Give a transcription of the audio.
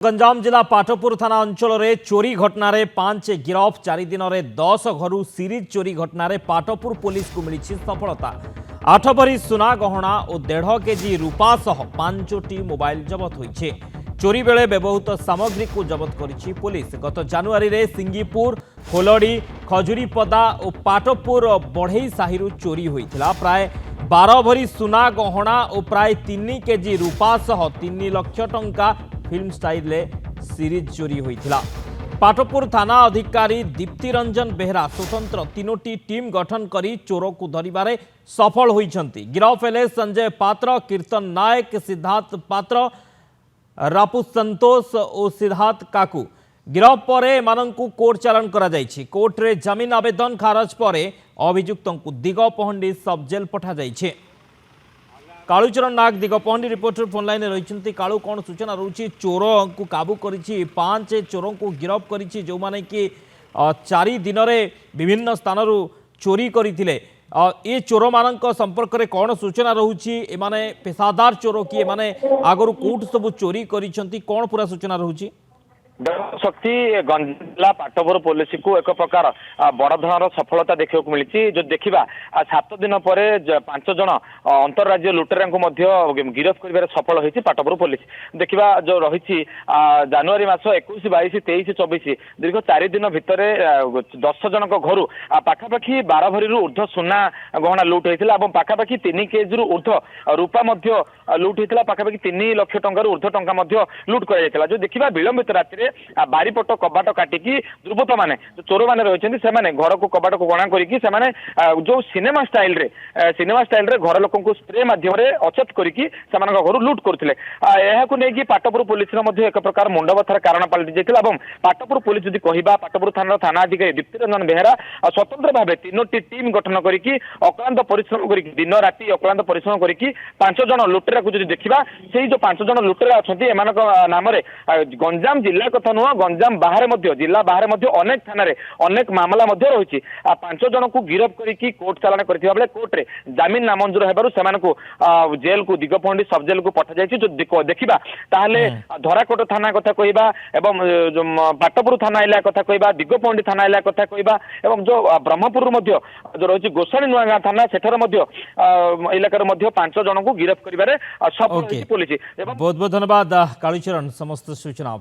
गंजाम जिला पाटपुर थाना अंचल में चोरी घटना 5 गिरफ 4 दिन में 10 घर सीरीज चोरी घटना पाटपुर पुलिस को मिली सफलता। 8 भरी सुना गहना और 1.5 केजी रूपा सह 5टी मोबाइल जबत होइछे। चोरी बेले व्यवहृत सामग्री को जबत करिछि पुलिस। गत जानुआरी रे सिंगीपुर खोलड़ी खजुरीपदा और पाटपुर बढ़ई साहिरु चोरी होइथिला। प्राय 12 भरी सुना गहना और प्राय 3 केजी रूपा सह 3 लाख टंका फिल्म स्टाइल सीरीज चोरी होइथिला। पाटपुर थाना अधिकारी दीप्ति रंजन बेहरा स्वतंत्र 3टी टीम गठन करी चोर को धरिबारे सफल होइछंती। गिरफ हेले संजय पात्र, कीर्तन नायक, सिद्धार्थ पात्र, रापू संतोष और सिद्धार्थ काकू। गिरफ पर एमानंकु कोर्ट चालान करा जायछि। कोर्ट रे जमीन आवेदन खारज पर अभियुक्तंकु दिगपहंडी सब जेल पठा जायछि। कालूचरण नाग दिगपहंडी रिपोर्टर फोन लाइन रही। कालू कौन सूचना रही? चोर को काबू करी 5 चोरों को गिरफ करी जो माने कि 4 दिन में विभिन्न स्थान चोरी करते। ये चोर मान संपर्क में कौन सूचना रही? एमाने पेशादार चोर कि एमाने आगरू कोट सब चोरी करी कौन पूरा सूचना रही? शक्ति गंजा पाटपुर पुलिस को एक प्रकार बड़ धरण सफलता देखा मिली। जो देखा 7 दिन पर 5 जन अंतरराज्य लुटेरा गिरफ कर सफल होती पाटपुर पुलिस। देखा जो रही जानुरी मास 21, 22, 23, 24 दीर्घ 4 दिन भितर 10 जन घर पाखापाखि 12 भरी ऊर्ध्व सुना गहना लुट होता और पाखापाखि 3 केजी ऊर्ध्व रूपा लुट होता। पाखापाखि 3 लाख टंकार ऊर्ध्व टंका लुट कर। जो देखा विलंबित राति बारीपट कबाट काटिकी दुर्बृत्त माने जो चोर मैंने रही घर को कबाट को गणा करके जो सिनेमा स्टाइल रे घर लोक स्प्रे माध्यम अचेत करके घर लुट करते। नहीं पाटपुर पुलिस एक प्रकार मुंडबथार कारण पलटि जाता। पाटपुर पुलिस जदि कहवा पाटपुर थाना थाना अधिकारी दीप्ति रंजन बेहरा स्वतंत्र भाव 3टी टीम गठन करके अक्लांत परिश्रम कर दिन राति अक्लांत परिश्रम करके 5 जन लुटेरा को देखा से जो 5 जन लुटेरा अच्छा नाम गंजाम जिला कथा नुह गंजाम बाहर जिला बाहर अनेक थाना अनेक मामला रही। 5 जन को गिरफ करके कोर्ट चालान करथिबा बेले कोर्ट रे जमीन नामंजूर हेबारु सेमानकु जेल को दिगपहंडी सब जेल को पठा जायछि। जो देखिबा ताहले धराकोट थाना कथा कहबा एवं जो पाटपुर थाना इला कथा कहबा दिगपहंडी थाना इला कथा कहबा एवं जो ब्रह्मपुर जो रही गोसाणी नुआगाँ थाना सेठार इलाकार 5 जन को गिरफ करिबारे सफल होइछि पुलिस। बहुत बहुत धन्यवाद कालीचरण समस्त सूचना।